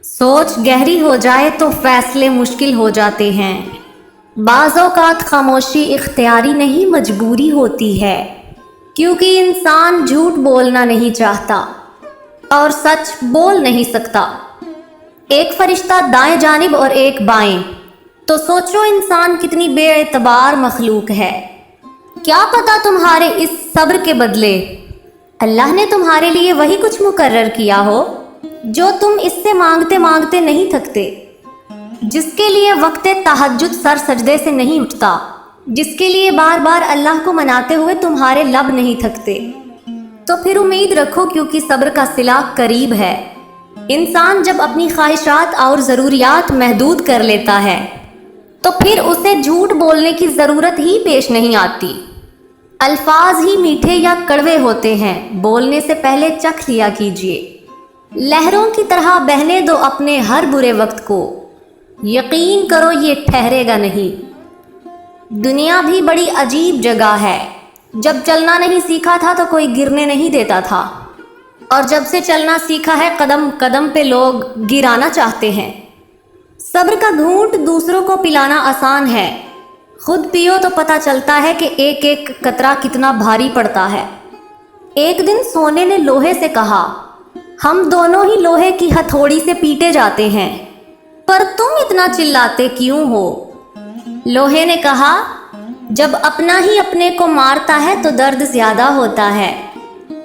सोच गहरी हो जाए तो फैसले मुश्किल हो जाते हैं। बाज़ औक़ात खामोशी इख्तियारी नहीं मजबूरी होती है, क्योंकि इंसान झूठ बोलना नहीं चाहता और सच बोल नहीं सकता। एक फरिश्ता दाएं जानिब और एक बाएं, तो सोचो इंसान कितनी बेएतबार मखलूक है। क्या पता तुम्हारे इस सब्र के बदले अल्लाह ने तुम्हारे लिए वही कुछ मुकर्रर किया हो जो तुम इससे मांगते मांगते नहीं थकते, जिसके लिए वक्ते तहज्जुद सर सजदे से नहीं उठता, जिसके लिए बार बार अल्लाह को मनाते हुए तुम्हारे लब नहीं थकते। तो फिर उम्मीद रखो, क्योंकि सब्र का सिला करीब है। इंसान जब अपनी ख्वाहिशात और ज़रूरियात महदूद कर लेता है तो फिर उसे झूठ बोलने की ज़रूरत ही पेश नहीं आती। अल्फाज ही मीठे या कड़वे होते हैं, बोलने से पहले चख लिया कीजिए। लहरों की तरह बहने दो अपने हर बुरे वक्त को, यकीन करो ये ठहरेगा नहीं। दुनिया भी बड़ी अजीब जगह है। जब चलना नहीं सीखा था तो कोई गिरने नहीं देता था, और जब से चलना सीखा है कदम कदम पे लोग गिराना चाहते हैं। सब्र का घूंट दूसरों को पिलाना आसान है, खुद पियो तो पता चलता है कि एक एक कतरा कितना भारी पड़ता है। एक दिन सोने ने लोहे से कहा, हम दोनों ही लोहे की हथौड़ी से पीटे जाते हैं, पर तुम इतना चिल्लाते क्यों हो? लोहे ने कहा, जब अपना ही अपने को मारता है तो दर्द ज्यादा होता है।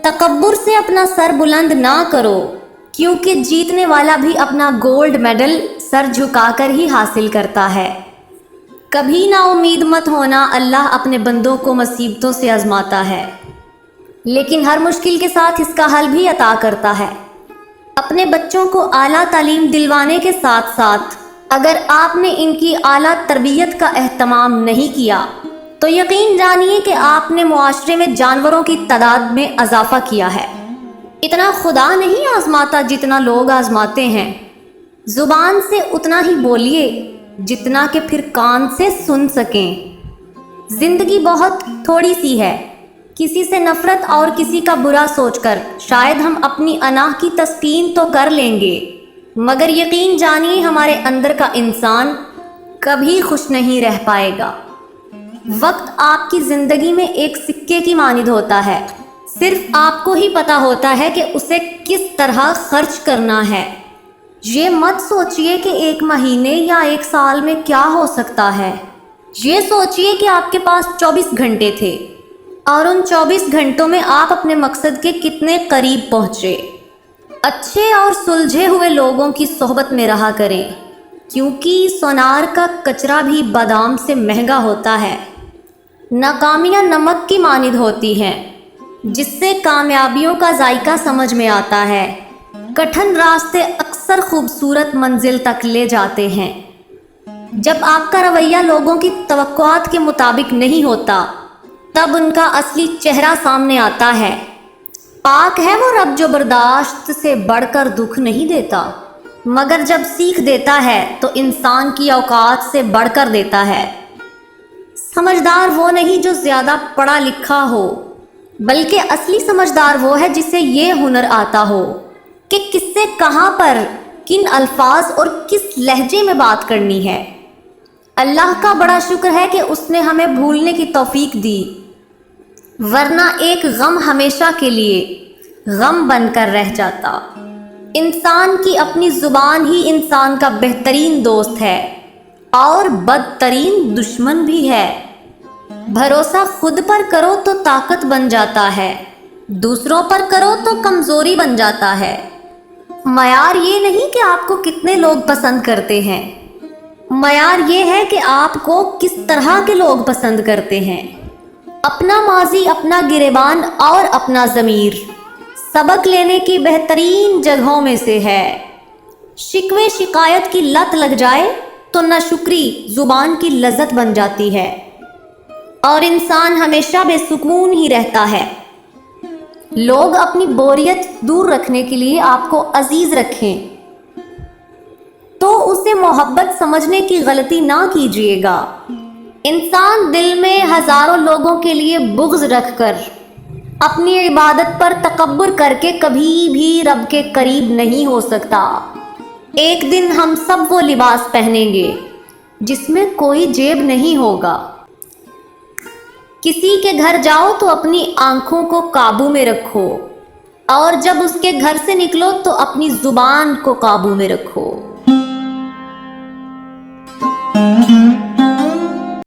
तकब्बुर से अपना सर बुलंद ना करो, क्योंकि जीतने वाला भी अपना गोल्ड मेडल सर झुकाकर ही हासिल करता है। कभी ना उम्मीद मत होना, अल्लाह अपने बंदों को मुसीबतों से आजमाता है, लेकिन हर मुश्किल के साथ इसका हल भी अता करता है। अपने बच्चों को आला तालीम दिलवाने के साथ साथ अगर आपने इनकी आला तरबियत का एहतमाम नहीं किया तो यकीन जानिए कि आपने मुआशरे में जानवरों की तादाद में इजाफा किया है। इतना खुदा नहीं आजमाता जितना लोग आजमाते हैं। जुबान से उतना ही बोलिए जितना कि फिर कान से सुन सकें। जिंदगी बहुत थोड़ी सी है, किसी से नफरत और किसी का बुरा सोचकर शायद हम अपनी अनाह की तस्कीन तो कर लेंगे, मगर यकीन जानिए हमारे अंदर का इंसान कभी खुश नहीं रह पाएगा। वक्त आपकी ज़िंदगी में एक सिक्के की मानिद होता है, सिर्फ आपको ही पता होता है कि उसे किस तरह खर्च करना है। ये मत सोचिए कि एक महीने या एक साल में क्या हो सकता है। ये सोचिए कि आपके पास 24 घंटे थे और उन 24 घंटों में आप अपने मकसद के कितने करीब पहुँचे। अच्छे और सुलझे हुए लोगों की सोहबत में रहा करें, क्योंकि सोनार का कचरा भी बादाम से महंगा होता है। नाकामियाँ नमक की मानिद होती हैं, जिससे कामयाबियों का जायका समझ में आता है। कठिन रास्ते अक्सर खूबसूरत मंजिल तक ले जाते हैं। जब आपका रवैया लोगों की तवक्कुआत के मुताबिक नहीं होता, तब उनका असली चेहरा सामने आता है। पाक है वो रब जो बर्दाश्त से बढ़कर दुख नहीं देता, मगर जब सीख देता है तो इंसान की औकात से बढ़कर देता है। समझदार वो नहीं जो ज़्यादा पढ़ा लिखा हो, बल्कि असली समझदार वो है जिसे ये हुनर आता हो कि किससे कहाँ पर किन अल्फाज और किस लहजे में बात करनी है। अल्लाह का बड़ा शुक्र है कि उसने हमें भूलने की तौफीक दी, वरना एक गम हमेशा के लिए गम बनकर रह जाता। इंसान की अपनी ज़ुबान ही इंसान का बेहतरीन दोस्त है और बदतरीन दुश्मन भी है। भरोसा खुद पर करो तो ताकत बन जाता है, दूसरों पर करो तो कमज़ोरी बन जाता है। मयार ये नहीं कि आपको कितने लोग पसंद करते हैं, मयार ये है कि आपको किस तरह के लोग पसंद करते हैं। अपना माजी, अपना गिरेबान और अपना ज़मीर सबक लेने की बेहतरीन जगहों में से है। शिकवे शिकायत की लत लग जाए तो नाशुक्री ज़ुबान की लज्जत बन जाती है और इंसान हमेशा बेसुकून ही रहता है। लोग अपनी बोरियत दूर रखने के लिए आपको अजीज रखें तो उसे मोहब्बत समझने की गलती ना कीजिएगा। इंसान दिल में हजारों लोगों के लिए बुग़्ज़ रखकर अपनी इबादत पर तकब्बुर करके कभी भी रब के करीब नहीं हो सकता। ایک دن ہم سب وہ لباس پہنیں گے جس میں کوئی جیب نہیں ہوگا۔ کسی کے گھر جاؤ تو اپنی آنکھوں کو قابو میں رکھو، اور جب اس کے گھر سے نکلو تو اپنی زبان کو قابو میں رکھو۔